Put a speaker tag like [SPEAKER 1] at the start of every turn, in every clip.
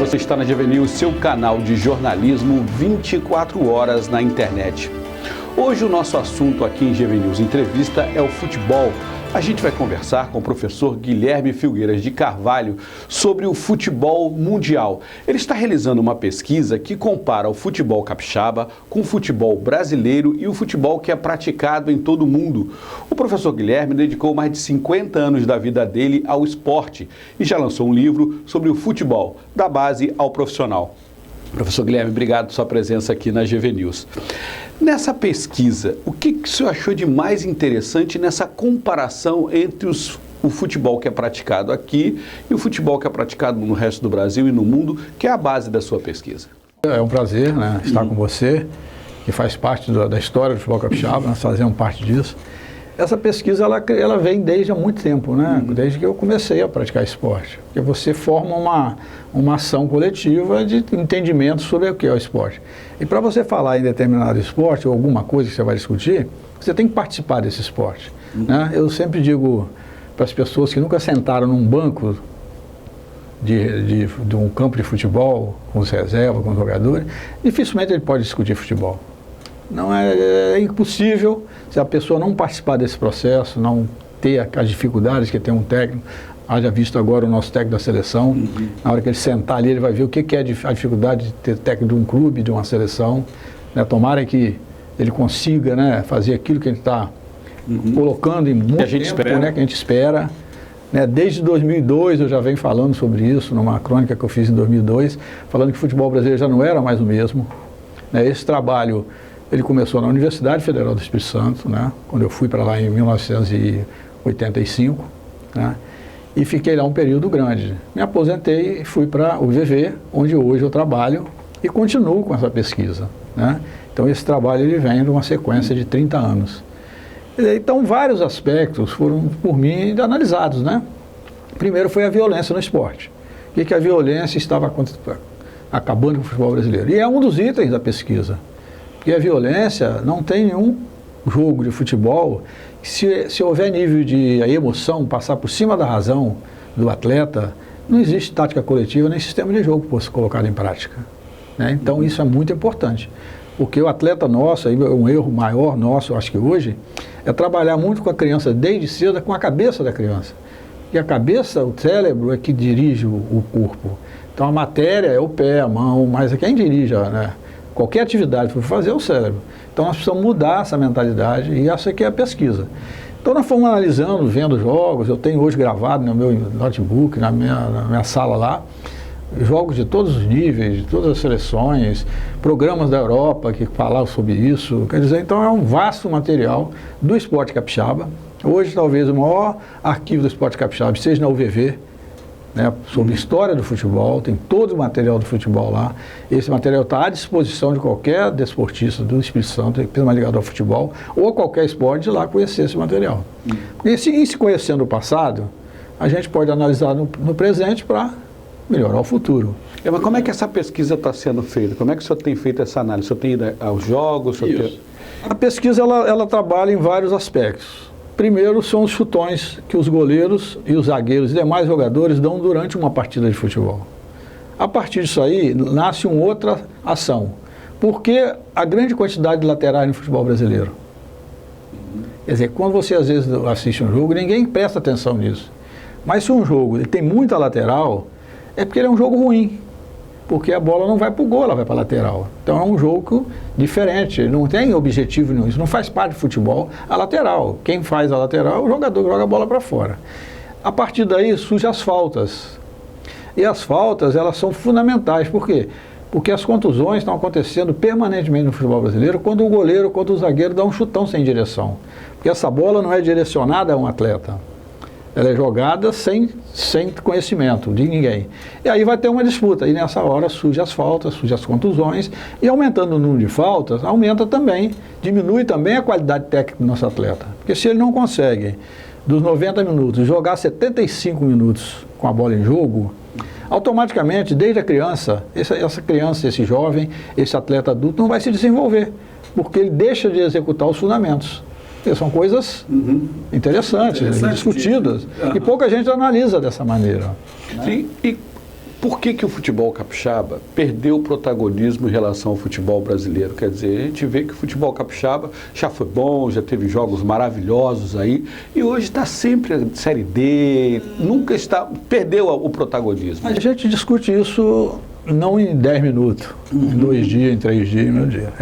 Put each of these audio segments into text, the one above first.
[SPEAKER 1] você está na GV News, seu canal de jornalismo 24 horas na internet. Hoje o nosso assunto aqui em GV News Entrevista é o futebol. A gente vai conversar com o professor Guilherme Filgueiras de Carvalho sobre o futebol mundial. Ele está realizando uma pesquisa que compara o futebol capixaba com o futebol brasileiro e o futebol que é praticado em todo o mundo. O professor Guilherme dedicou mais de 50 anos da vida dele ao esporte e já lançou um livro sobre o futebol, da base ao profissional. Professor Guilherme, obrigado pela sua presença aqui na GV News. Nessa pesquisa, o que o senhor achou de mais interessante nessa comparação entre o futebol que é praticado aqui e o futebol que é praticado no resto do Brasil e no mundo, que é a base da sua pesquisa?
[SPEAKER 2] É um prazer, né, estar com você, que faz parte da história do futebol capixaba, nós fazemos parte disso. Essa pesquisa, ela vem desde há muito tempo, né? Desde que eu comecei a praticar esporte. Porque você forma uma ação coletiva de entendimento sobre o que é o esporte. E para você falar em determinado esporte ou alguma coisa que você vai discutir, você tem que participar desse esporte. Né? Eu sempre digo para as pessoas que nunca sentaram num banco de um campo de futebol, com os reservas, com os jogadores, dificilmente ele pode discutir futebol. Não é impossível se a pessoa não participar desse processo, não ter as dificuldades que tem um técnico. Haja visto agora o nosso técnico da seleção, na hora que ele sentar ali, ele vai ver o que é a dificuldade de ter técnico de um clube, de uma seleção. Né? Tomara que ele consiga, né, fazer aquilo que ele está colocando em muito tempo, né, que a gente espera. Né? Desde 2002 eu já venho falando sobre isso, numa crônica que eu fiz em 2002, falando que o futebol brasileiro já não era mais o mesmo. Né? Esse trabalho ele começou na Universidade Federal do Espírito Santo, né, quando eu fui para lá em 1985, né, e fiquei lá um período grande. Me aposentei e fui para o UVV, onde hoje eu trabalho e continuo com essa pesquisa. Né. Então esse trabalho ele vem de uma sequência de 30 anos. Então vários aspectos foram por mim analisados. Né. Primeiro foi a violência no esporte. O que a violência estava acabando com o futebol brasileiro. E é um dos itens da pesquisa. Porque a violência não tem nenhum jogo de futebol, se houver nível de emoção, passar por cima da razão do atleta, não existe tática coletiva nem sistema de jogo que possa ser colocado em prática. Né? Então isso é muito importante, porque o atleta nosso, um erro maior nosso, eu acho que hoje, é trabalhar muito com a criança desde cedo, com a cabeça da criança. E a cabeça, o cérebro é que dirige o corpo. Então a matéria é o pé, a mão, mas é quem dirige, né? Qualquer atividade que for fazer é o cérebro. Então nós precisamos mudar essa mentalidade e essa aqui é a pesquisa. Então nós fomos analisando, vendo jogos, eu tenho hoje gravado no meu notebook, na minha sala lá, jogos de todos os níveis, de todas as seleções, programas da Europa que falavam sobre isso. Quer dizer, então é um vasto material do esporte capixaba. Hoje talvez o maior arquivo do esporte capixaba seja na UVV, né, sobre a história do futebol, tem todo o material do futebol lá. Esse material está à disposição de qualquer desportista do Espírito Santo, que seja ligado ao futebol, ou a qualquer esporte, de lá conhecer esse material. E se conhecendo o passado, a gente pode analisar no presente para melhorar o futuro.
[SPEAKER 1] Mas como é que essa pesquisa está sendo feita? Como é que o senhor tem feito essa análise? O senhor tem ido aos jogos?
[SPEAKER 2] A pesquisa ela trabalha em vários aspectos. Primeiro são os chutões que os goleiros e os zagueiros e demais jogadores dão durante uma partida de futebol. A partir disso aí, nasce uma outra ação. Por que a grande quantidade de laterais no futebol brasileiro? Quer dizer, quando você às vezes assiste um jogo, ninguém presta atenção nisso. Mas se um jogo ele tem muita lateral, é porque ele é um jogo ruim. Porque a bola não vai para o gol, ela vai para a lateral. Então é um jogo diferente, não tem objetivo nenhum, isso não faz parte do futebol, a lateral. Quem faz a lateral é o jogador que joga a bola para fora. A partir daí surgem as faltas. E as faltas, elas são fundamentais, por quê? Porque as contusões estão acontecendo permanentemente no futebol brasileiro quando o goleiro, quando o zagueiro dá um chutão sem direção. Porque essa bola não é direcionada a um atleta. Ela é jogada sem conhecimento de ninguém. E aí vai ter uma disputa. E nessa hora surgem as faltas, surgem as contusões. E aumentando o número de faltas, aumenta também, diminui também a qualidade técnica do nosso atleta. Porque se ele não consegue, dos 90 minutos, jogar 75 minutos com a bola em jogo, automaticamente, desde a criança, essa criança, esse jovem, esse atleta adulto não vai se desenvolver. Porque ele deixa de executar os fundamentos. São coisas interessantes, discutidas, e pouca gente analisa dessa maneira.
[SPEAKER 1] Sim, e Por que o futebol capixaba perdeu o protagonismo em relação ao futebol brasileiro? Quer dizer, a gente vê que o futebol capixaba já foi bom, já teve jogos maravilhosos aí, e hoje está sempre a Série D, perdeu o protagonismo.
[SPEAKER 2] A gente discute isso não em 10 minutos, em 2 dias, em 3 dias, em 1 dia.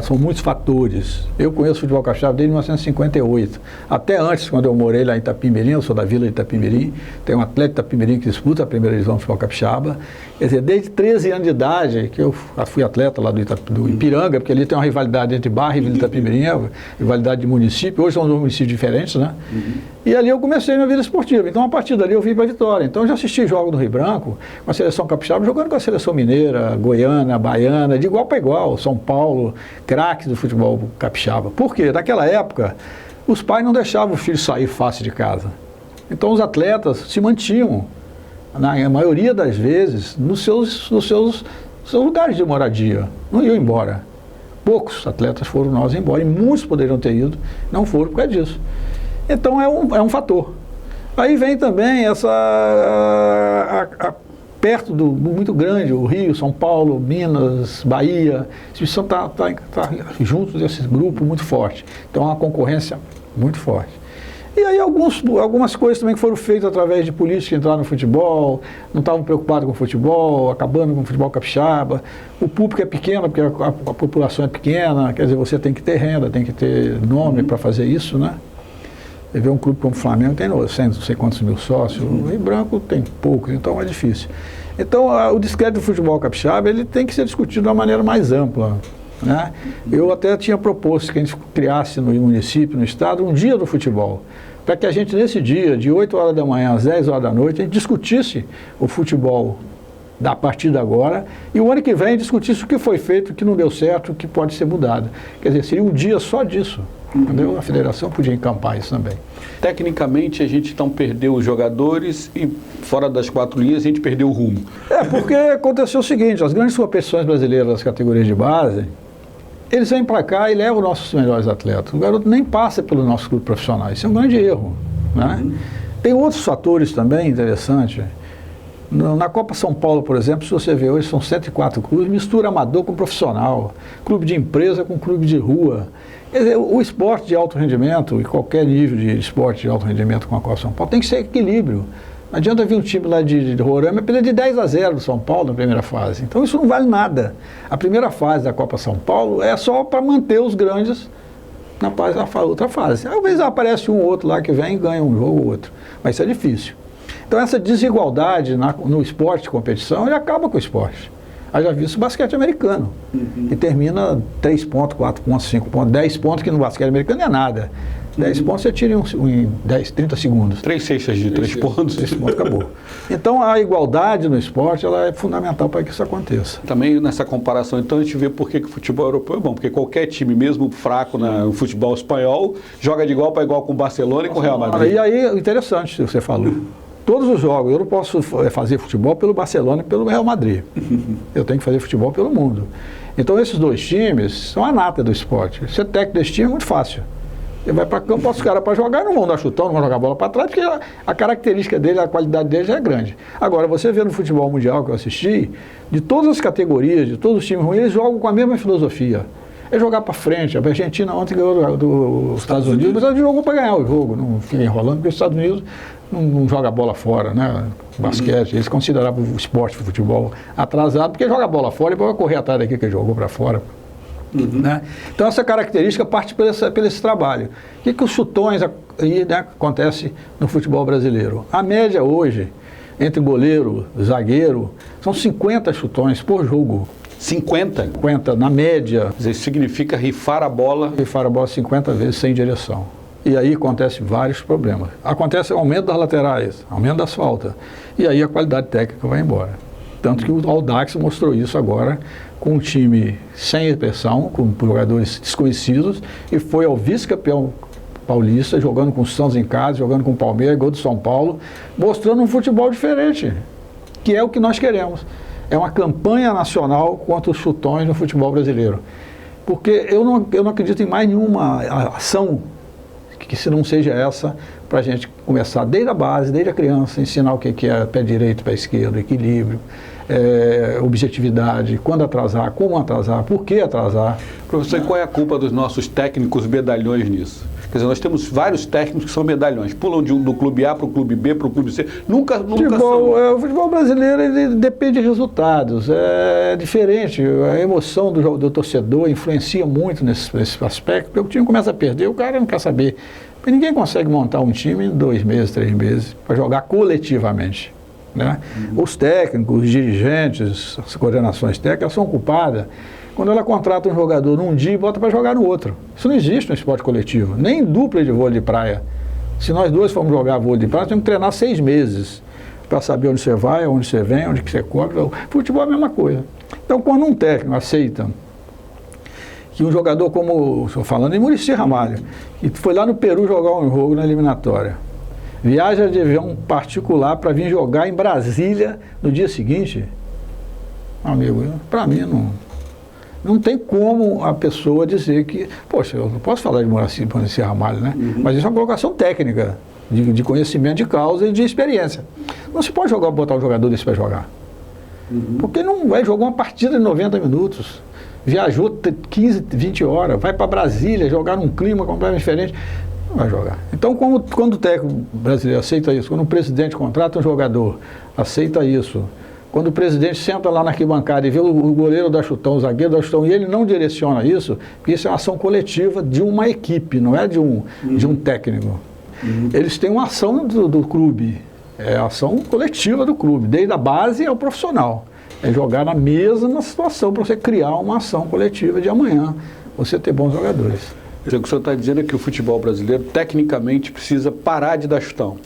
[SPEAKER 2] São muitos fatores. Eu conheço o futebol capixaba desde 1958. Até antes, quando eu morei lá em Itapimirim, eu sou da vila de Itapimirim, tem um atleta de Itapimirim que disputa a primeira divisão do futebol capixaba. Quer dizer, desde 13 anos de idade, que eu fui atleta lá do Ipiranga, porque ali tem uma rivalidade entre Barra e Vila de Itapimirim, rivalidade de município. Hoje são 2 municípios diferentes, né? E ali eu comecei minha vida esportiva. Então, a partir dali, eu vim para a Vitória. Então, eu já assisti jogos do Rio Branco, com a seleção capixaba, jogando com a seleção mineira, goiana, baiana, de igual para igual. São Paulo, craques do futebol capixaba. Por quê? Naquela época, os pais não deixavam o filho sair fácil de casa. Então, os atletas se mantinham, na maioria das vezes, nos seus lugares de moradia. Não iam embora. Poucos atletas foram nós embora, e muitos poderiam ter ido, não foram por causa disso. Então é um fator. Aí vem também perto do muito grande, o Rio, São Paulo, Minas, Bahia, a instituição está junto desse grupo muito forte. Então é uma concorrência muito forte. E aí algumas coisas também que foram feitas através de políticos que entraram no futebol, não estavam preocupados com o futebol, acabando com o futebol capixaba. O público é pequeno, porque a população é pequena, quer dizer, você tem que ter renda, tem que ter nome para fazer isso, né? Você vê um clube como o Flamengo, tem 100, não sei quantos mil sócios, o Rio Branco tem poucos, então é difícil. Então, o descrédito do futebol capixaba, ele tem que ser discutido de uma maneira mais ampla, né? Eu até tinha proposto que a gente criasse no município, no estado, um dia do futebol, para que a gente, nesse dia, de 8 horas da manhã às 10 horas da noite, a gente discutisse o futebol a partir de agora, e o ano que vem discutisse o que foi feito, o que não deu certo, o que pode ser mudado. Quer dizer, seria um dia só disso. Entendeu? A federação podia encampar isso também.
[SPEAKER 1] Tecnicamente, a gente então perdeu os jogadores e fora das 4 linhas a gente perdeu o rumo.
[SPEAKER 2] Porque aconteceu o seguinte, as grandes competições brasileiras das categorias de base, eles vêm para cá e levam nossos melhores atletas. O garoto nem passa pelo nosso clube profissional. Isso é um grande erro, né? Tem outros fatores também interessantes. Na Copa São Paulo, por exemplo, se você vê hoje, são 104 clubes, mistura amador com profissional, clube de empresa com clube de rua. Quer dizer, o esporte de alto rendimento, e qualquer nível de esporte de alto rendimento com a Copa São Paulo, tem que ser equilíbrio. Não adianta vir um time lá de Roraima e perder de 10-0 do São Paulo na primeira fase. Então isso não vale nada. A primeira fase da Copa São Paulo é só para manter os grandes na outra fase. Às vezes aparece um ou outro lá que vem e ganha um jogo ou outro, mas isso é difícil. Então essa desigualdade no esporte de competição, ele acaba com o esporte. Já vi isso no basquete americano, que termina 3 pontos, 4 pontos, 5 pontos, 10 pontos, que no basquete americano não é nada. 10 pontos você tira em 30 segundos.
[SPEAKER 1] 3 cestas de 3 pontos.
[SPEAKER 2] 3 pontos, acabou. Então a igualdade no esporte, ela é fundamental para que isso aconteça.
[SPEAKER 1] Também nessa comparação, então a gente vê por que o futebol europeu é bom, porque qualquer time, mesmo fraco no futebol espanhol, joga de igual para igual com o Barcelona e com o Real Madrid.
[SPEAKER 2] E aí, interessante o que você falou. Todos os jogos, eu não posso fazer futebol pelo Barcelona e pelo Real Madrid. Eu tenho que fazer futebol pelo mundo. Então esses 2 times são a nata do esporte. Ser técnico desse time é muito fácil. Ele vai para campo, os caras para jogar, não vão dar chutão, não vão jogar bola para trás, porque a característica dele, a qualidade dele já é grande. Agora, você vê no futebol mundial que eu assisti, de todas as categorias, de todos os times ruins, eles jogam com a mesma filosofia. É jogar para frente. A Argentina ontem ganhou dos Estados Unidos, mas ela jogou para ganhar o jogo, não fica enrolando, porque os Estados Unidos não joga a bola fora, né? Basquete, eles consideravam o esporte, o futebol atrasado, porque joga a bola fora e vai correr atrás daqui que ele jogou para fora. Né? Então essa característica parte por esse trabalho. O que os chutões aí, né, acontece no futebol brasileiro? A média hoje, entre goleiro, zagueiro, são 50 chutões por jogo.
[SPEAKER 1] 50?
[SPEAKER 2] 50, na média.
[SPEAKER 1] Quer dizer, isso significa rifar a bola.
[SPEAKER 2] Rifar a bola 50 vezes sem direção. E aí acontece vários problemas. Acontece o aumento das laterais, aumento das faltas. E aí a qualidade técnica vai embora. Tanto que o Audax mostrou isso agora com um time sem expressão, com jogadores desconhecidos, e foi ao vice-campeão paulista, jogando com o Santos em casa, jogando com o Palmeiras, gol do São Paulo, mostrando um futebol diferente, que é o que nós queremos. É uma campanha nacional contra os chutões no futebol brasileiro. Porque eu não acredito em mais nenhuma ação que se não seja essa, para a gente começar desde a base, desde a criança, ensinar o que é pé direito, pé esquerdo, equilíbrio, objetividade, quando atrasar, como atrasar, por que atrasar.
[SPEAKER 1] Professor, qual é a culpa dos nossos técnicos medalhões nisso? Quer dizer, nós temos vários técnicos que são medalhões, pulam do clube A para o clube B, para o clube C, nunca são.
[SPEAKER 2] O futebol brasileiro ele depende de resultados, é diferente, a emoção do torcedor influencia muito nesse aspecto, porque o time começa a perder, o cara não quer saber. Ninguém consegue montar um time em 2 meses, 3 meses, para jogar coletivamente. Né? Os técnicos, os dirigentes, as coordenações técnicas são culpadas quando ela contrata um jogador num dia e bota para jogar no outro. Isso não existe no esporte coletivo, nem em dupla de vôlei de praia. Se nós dois formos jogar vôlei de praia, nós temos que treinar 6 meses para saber onde você vai, onde você vem, onde que você cobre. O futebol é a mesma coisa. Então, quando um técnico aceita que um jogador como, estou falando em Muricy Ramalho, que foi lá no Peru jogar um jogo na eliminatória, viaja de avião particular para vir jogar em Brasília no dia seguinte, amigo, para mim não tem como a pessoa dizer que, poxa, eu não posso falar de Muricy Ramalho, né? Mas isso é uma colocação técnica, de conhecimento de causa e de experiência. Não se pode botar um jogador desse para jogar. Porque não vai jogar uma partida de 90 minutos. Viajou 15, 20 horas, vai para Brasília jogar num clima completamente diferente, não vai jogar. Então, quando o técnico brasileiro aceita isso, quando o presidente contrata um jogador, aceita isso, quando o presidente senta lá na arquibancada e vê o goleiro dar chutão, o zagueiro dar chutão, e ele não direciona isso, porque isso é uma ação coletiva de uma equipe, não é de um técnico. Eles têm uma ação do clube, é a ação coletiva do clube, desde a base ao profissional. É jogar na mesma situação para você criar uma ação coletiva de amanhã, você ter bons jogadores.
[SPEAKER 1] O que o senhor está dizendo é que o futebol brasileiro, tecnicamente, precisa parar de dar chutão.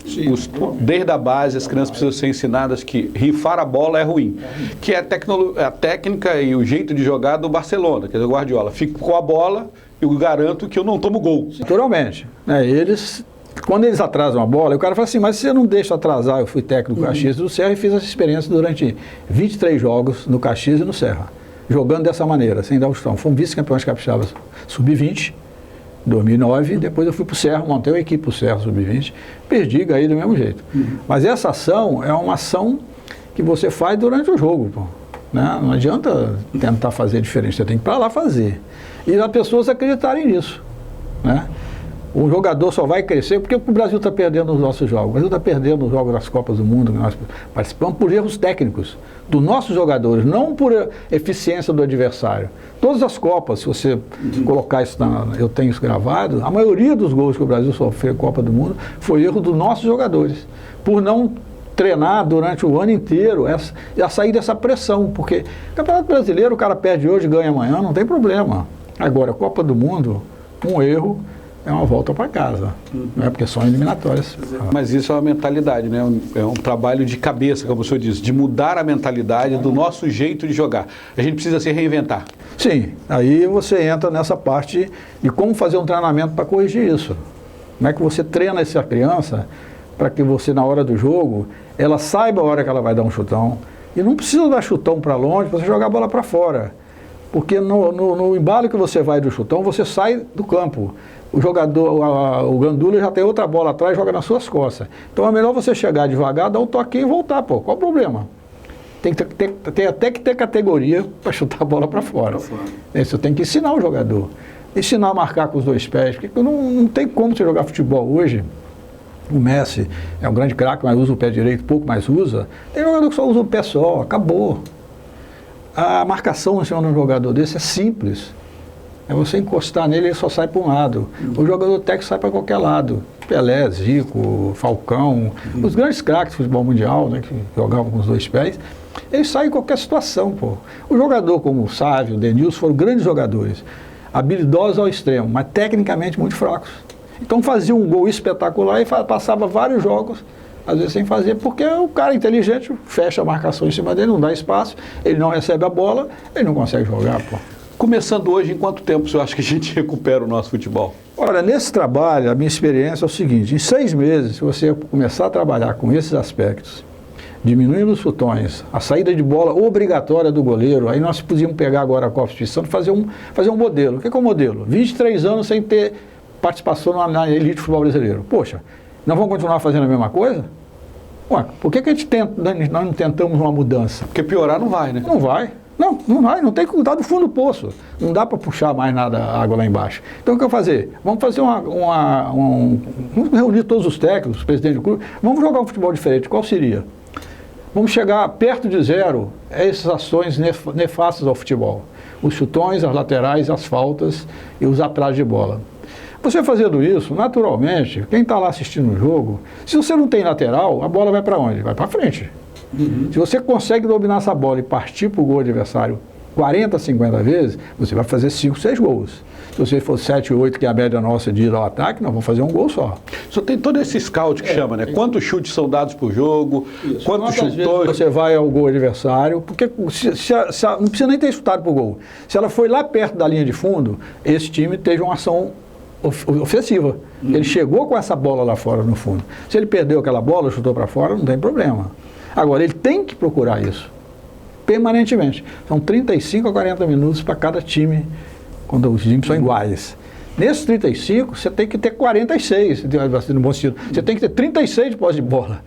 [SPEAKER 1] Desde a base, as crianças precisam ser ensinadas que rifar a bola é ruim. Que é a técnica e o jeito de jogar do Barcelona, quer dizer, o Guardiola. Fico com a bola, eu garanto que eu não tomo gol.
[SPEAKER 2] Naturalmente. Quando eles atrasam a bola, o cara fala assim, mas você não deixa atrasar. Eu fui técnico do Caxias e do Serra e fiz essa experiência durante 23 jogos no Caxias e no Serra, jogando dessa maneira, sem dar o chutão. Fomos vice-campeões capixabas sub-20, 2009, depois eu fui para o Serra, montei uma equipe para o Serra sub-20, perdi, ganhei do mesmo jeito. Mas essa ação é uma ação que você faz durante o jogo, pô, né? Não adianta tentar fazer diferente, você tem que ir para lá fazer. E as pessoas acreditarem nisso, né? O jogador só vai crescer porque o Brasil está perdendo os nossos jogos. O Brasil está perdendo os jogos das Copas do Mundo que nós participamos por erros técnicos dos nossos jogadores, não por eficiência do adversário. Todas as Copas, se você colocar isso, eu tenho isso gravado, a maioria dos gols que o Brasil sofreu na Copa do Mundo foi erro dos nossos jogadores, por não treinar durante o ano inteiro a sair dessa pressão, porque Campeonato Brasileiro o cara perde hoje e ganha amanhã, não tem problema. Agora, Copa do Mundo, um erro é uma volta para casa, não é porque são eliminatórias.
[SPEAKER 1] Mas isso é uma mentalidade, né? É um trabalho de cabeça, como o senhor disse, de mudar a mentalidade do nosso jeito de jogar. A gente precisa se reinventar.
[SPEAKER 2] Sim, aí você entra nessa parte de como fazer um treinamento para corrigir isso. Como é que você treina essa criança para que você, na hora do jogo, ela saiba a hora que ela vai dar um chutão. E não precisa dar chutão para longe para você jogar a bola para fora. Porque no embalo que você vai do chutão, você sai do campo. O jogador, o gandula já tem outra bola atrás e joga nas suas costas. Então é melhor você chegar devagar, dar um toquinho e voltar, pô. Qual o problema? Tem até que ter categoria para chutar a bola para fora. Você tem que ensinar o jogador. Ensinar a marcar com os 2 pés. Porque não tem como você jogar futebol hoje. O Messi é um grande craque, mas usa o pé direito, pouco mais usa. Tem jogador que só usa o pé só, acabou. A marcação em cima de um jogador desse é simples. É você encostar nele, ele só sai para um lado. O jogador técnico sai para qualquer lado. Pelé, Zico, Falcão, os grandes craques do futebol mundial, né, que jogavam com os 2 pés, eles saem em qualquer situação, pô. O jogador como o Sávio, o Denilson, foram grandes jogadores, habilidosos ao extremo, mas tecnicamente muito fracos. Então fazia um gol espetacular e passava vários jogos, às vezes sem fazer, porque o cara inteligente fecha a marcação em cima dele, não dá espaço, ele não recebe a bola, ele não consegue jogar, pô.
[SPEAKER 1] Começando hoje, em quanto tempo o senhor acha que a gente recupera o nosso futebol?
[SPEAKER 2] Olha, nesse trabalho, a minha experiência é o seguinte, em 6 meses, se você começar a trabalhar com esses aspectos, diminuindo os chutões, a saída de bola obrigatória do goleiro, aí nós podíamos pegar agora a Copa do Espírito Santo e fazer um modelo. O que é o modelo? 23 anos sem ter participação na elite do futebol brasileiro. Poxa, Nós vamos continuar fazendo a mesma coisa? Ué, por que a gente nós não tentamos uma mudança?
[SPEAKER 1] Porque piorar não vai, né?
[SPEAKER 2] Não vai. Não vai, não tem que cuidar do fundo do poço. Não dá para puxar mais nada a água lá embaixo. Então o que eu vou fazer? Vamos fazer vamos reunir todos os técnicos, os presidentes do clube, vamos jogar um futebol diferente. Qual seria? Vamos chegar perto de zero a essas ações nefastas ao futebol. Os chutões, as laterais, as faltas e os atrasos de bola. Você fazendo isso, naturalmente, quem está lá assistindo o jogo, se você não tem lateral, a bola vai para onde? Vai para frente. Se você consegue dominar essa bola e partir para o gol adversário 40, 50 vezes, você vai fazer 5, 6 gols. Se você for 7, 8, que é a média nossa de ir ao ataque, nós vamos fazer um gol só.
[SPEAKER 1] Só tem todo esse scout que chama, né? Quantos chutes são dados por jogo, quantos chutões...
[SPEAKER 2] Você vai ao gol adversário, porque não precisa nem ter chutado para o gol. Se ela foi lá perto da linha de fundo, esse time teve uma ação ofensiva. Ele chegou com essa bola lá fora no fundo. Se ele perdeu aquela bola, chutou para fora, não tem problema. Agora, ele tem que procurar isso, permanentemente. São 35 a 40 minutos para cada time, quando os times são iguais. Nesses 35, você tem que ter 46, no bom sentido. Você tem que ter 36 de posse de bola,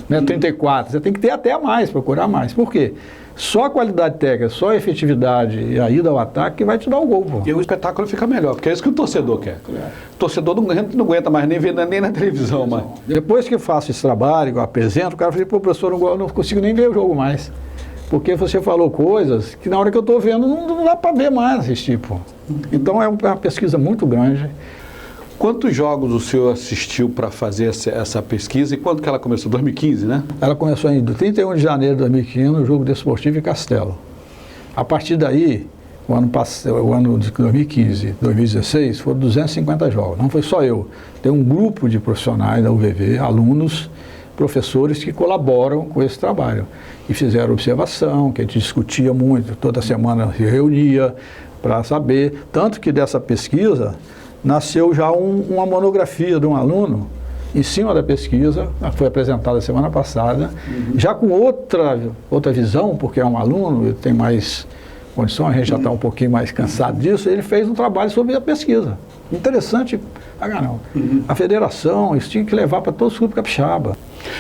[SPEAKER 2] né? 34. Você tem que ter até mais, procurar mais. Por quê? Só a qualidade técnica, só a efetividade e a ida ao ataque que vai te dar o gol. Pô.
[SPEAKER 1] E o espetáculo fica melhor, porque é isso que o torcedor quer. O torcedor não aguenta mais nem ver nem na televisão. Mas...
[SPEAKER 2] Depois que eu faço esse trabalho, eu apresento, o cara fala, pô, professor, eu não consigo nem ver o jogo mais. Porque você falou coisas que na hora que eu estou vendo não dá para ver mais esse tipo. Então é uma pesquisa muito grande.
[SPEAKER 1] Quantos jogos o senhor assistiu para fazer essa pesquisa e quando que ela começou? 2015, né?
[SPEAKER 2] Ela começou em 31 de janeiro de 2015, no jogo desportivo em Castelo. A partir daí, o ano de 2015, 2016, foram 250 jogos. Não foi só eu. Tem um grupo de profissionais da UVV, alunos, professores que colaboram com esse trabalho. E fizeram observação, que a gente discutia muito, toda semana se reunia para saber. Tanto que dessa pesquisa nasceu já uma monografia de um aluno em cima da pesquisa, foi apresentada semana passada, já com outra visão, porque é um aluno, ele tem mais condições, a gente já está um pouquinho mais cansado disso, ele fez um trabalho sobre a pesquisa. Interessante, a federação, isso tinha que levar para todos os clubes capixaba.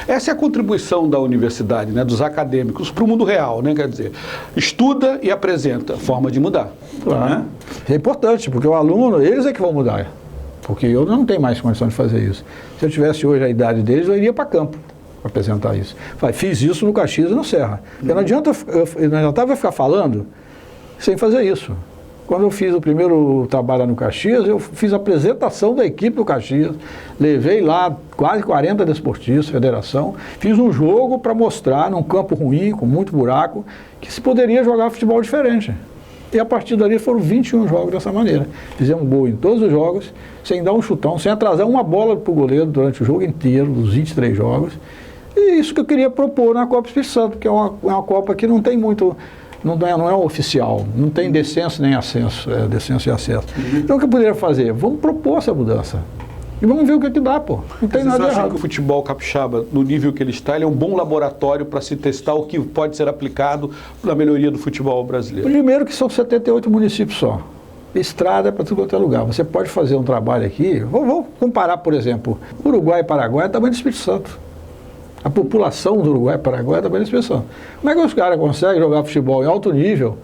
[SPEAKER 1] Essa é a contribuição da universidade, né, dos acadêmicos, para o mundo real, né, quer dizer, estuda e apresenta forma de mudar.
[SPEAKER 2] Claro.
[SPEAKER 1] Né?
[SPEAKER 2] É importante, porque o aluno, eles é que vão mudar, porque eu não tenho mais condição de fazer isso. Se eu tivesse hoje a idade deles, eu iria para campo para apresentar isso. Fiz isso no Caxias e no Serra. Porque não adiantava ficar falando sem fazer isso. Quando eu fiz o primeiro trabalho no Caxias, eu fiz a apresentação da equipe do Caxias, levei lá quase 40 desportistas, federação, fiz um jogo para mostrar, num campo ruim, com muito buraco, que se poderia jogar futebol diferente. E a partir dali foram 21 jogos dessa maneira. Fizemos gol em todos os jogos, sem dar um chutão, sem atrasar uma bola para o goleiro durante o jogo inteiro, dos 23 jogos. E isso que eu queria propor na Copa Espírito Santo, que é uma Copa que não tem muito... Não é oficial, não tem descenso nem ascenso, descenso e acesso. Então o que eu poderia fazer? Vamos propor essa mudança. E vamos ver o que dá, pô. Não tem nada errado. Você acha
[SPEAKER 1] que o futebol capixaba, no nível que ele está, ele é um bom laboratório para se testar o que pode ser aplicado na melhoria do futebol brasileiro?
[SPEAKER 2] Primeiro que são 78 municípios só. Estrada para tudo quanto é lugar. Você pode fazer um trabalho aqui, vamos comparar, por exemplo, Uruguai e Paraguai é o tamanho do Espírito Santo. A população do Uruguai e Paraguai é também nessa expressão. Como é que os caras conseguem jogar futebol em alto nível,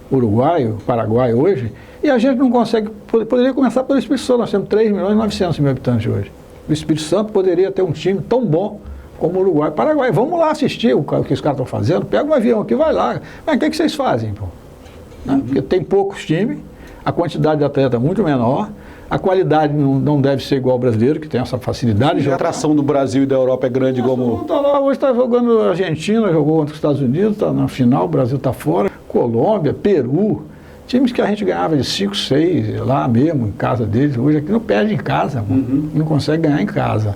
[SPEAKER 2] Uruguai, Paraguai hoje, e a gente não consegue, poderia começar pelo Espírito Santo, nós temos 3.900.000 habitantes hoje. O Espírito Santo poderia ter um time tão bom como o Uruguai e Paraguai. Vamos lá assistir o que os caras estão fazendo, pega um avião aqui, vai lá. Mas o que vocês fazem, pô? Porque tem poucos times, a quantidade de atleta é muito menor, a qualidade não deve ser igual ao brasileiro, que tem essa facilidade.
[SPEAKER 1] A atração do Brasil e da Europa é grande como...
[SPEAKER 2] Tá lá, hoje está jogando a Argentina, jogou contra os Estados Unidos, está na final, o Brasil está fora. Colômbia, Peru, times que a gente ganhava de 5, 6, lá mesmo, em casa deles. Hoje aqui não perde em casa, não consegue ganhar em casa.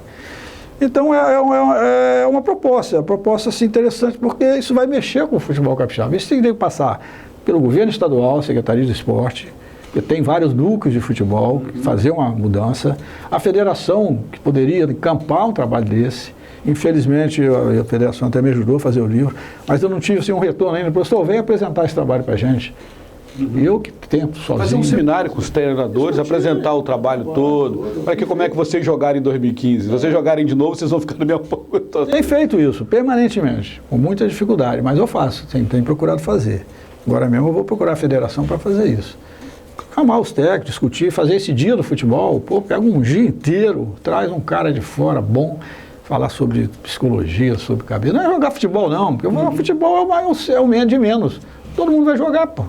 [SPEAKER 2] Então é uma proposta assim, interessante, porque isso vai mexer com o futebol capixaba. Isso tem que passar pelo governo estadual, Secretaria do Esporte, que tem vários núcleos de futebol, fazer uma mudança. A federação, que poderia encampar um trabalho desse. Infelizmente, a federação até me ajudou a fazer o livro, mas eu não tive assim, um retorno ainda. Professor, vem apresentar esse trabalho para a gente. Eu que tento sozinho.
[SPEAKER 1] Fazer um seminário com os treinadores, apresentar o trabalho todo, para que como é que vocês jogarem em 2015. Se vocês jogarem de novo, vocês vão ficar no mesmo pouco.
[SPEAKER 2] Tenho feito isso, permanentemente, com muita dificuldade, mas eu faço, tenho procurado fazer. Agora mesmo eu vou procurar a federação para fazer isso. Chamar os técnicos, discutir, fazer esse dia do futebol, pô, pega um dia inteiro, traz um cara de fora bom, falar sobre psicologia, sobre cabeça. Não é jogar futebol não, porque futebol é o menos de menos. Todo mundo vai jogar, pô.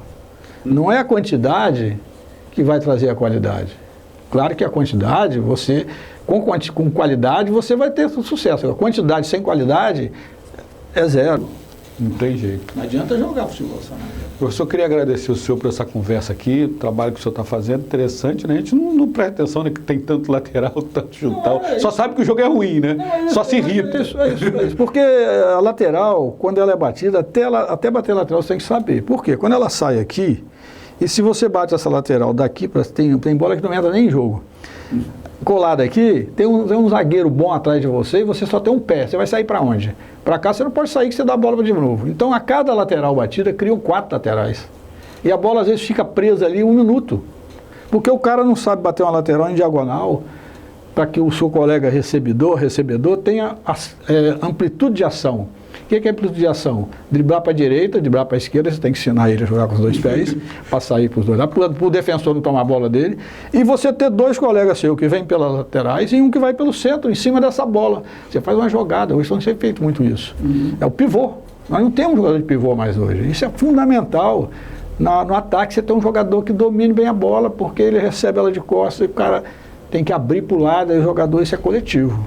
[SPEAKER 2] Não é a quantidade que vai trazer a qualidade. Claro que a quantidade, você, com qualidade, você vai ter sucesso. A quantidade sem qualidade é zero.
[SPEAKER 1] Não tem jeito.
[SPEAKER 2] Não adianta jogar futebol, sabe?
[SPEAKER 1] Professor, eu queria agradecer o senhor por essa conversa aqui, o trabalho que o senhor está fazendo, interessante, né? A gente não presta atenção, né, que tem tanto lateral, tanto juntal. Só sabe que o jogo é ruim, né? Só se irrita.
[SPEAKER 2] É isso. Porque a lateral, quando ela é batida, até bater a lateral você tem que saber. Por quê? Quando ela sai aqui, e se você bate essa lateral daqui, tem bola que não entra nem em jogo. Colado aqui, tem um zagueiro bom atrás de você e você só tem um pé. Você vai sair para onde? Para cá você não pode sair que você dá a bola de novo. Então a cada lateral batida criam 4 laterais. E a bola às vezes fica presa ali 1 minuto. Porque o cara não sabe bater uma lateral em diagonal para que o seu colega recebedor tenha amplitude de ação. O que é amplitude de ação? Driblar para a direita, driblar para a esquerda, você tem que ensinar ele a jogar com os 2 pés, para sair para os 2 lados, para o defensor não tomar a bola dele, e você ter 2 colegas seus que vêm pelas laterais e um que vai pelo centro, em cima dessa bola. Você faz uma jogada, hoje não tem feito muito isso. É o pivô. Nós não temos jogador de pivô mais hoje. Isso é fundamental. No ataque você tem um jogador que domine bem a bola, porque ele recebe ela de costas e o cara tem que abrir para o lado, e o jogador, isso é coletivo.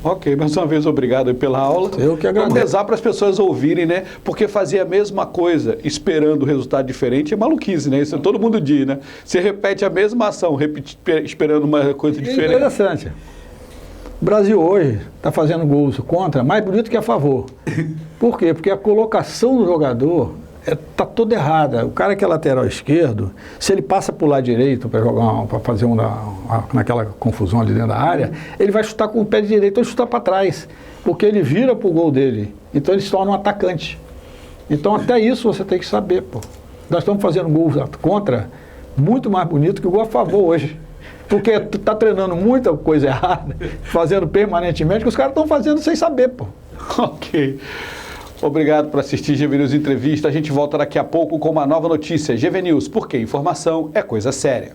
[SPEAKER 1] Ok, mais uma vez obrigado pela aula.
[SPEAKER 2] Eu que agradeço.
[SPEAKER 1] Vamos rezar para as pessoas ouvirem, né? Porque fazer a mesma coisa esperando resultado diferente é maluquice, né? Isso todo mundo diz, né? Você repete a mesma ação, esperando uma coisa diferente.
[SPEAKER 2] É interessante. O Brasil hoje está fazendo gols contra mais bonito que a favor. Por quê? Porque a colocação do jogador está toda errada. O cara que é lateral esquerdo, se ele passa para o lado direito para fazer naquela confusão ali dentro da área, ele vai chutar com o pé direito ou chutar para trás, porque ele vira para o gol dele. Então ele se torna um atacante. Então até isso você tem que saber, pô. Nós estamos fazendo gols contra muito mais bonito que o gol a favor hoje. Porque tu está treinando muita coisa errada, fazendo permanentemente, que os caras estão fazendo sem saber, pô.
[SPEAKER 1] Ok. Obrigado por assistir GV News Entrevista. A gente volta daqui a pouco com uma nova notícia. GV News, porque informação é coisa séria.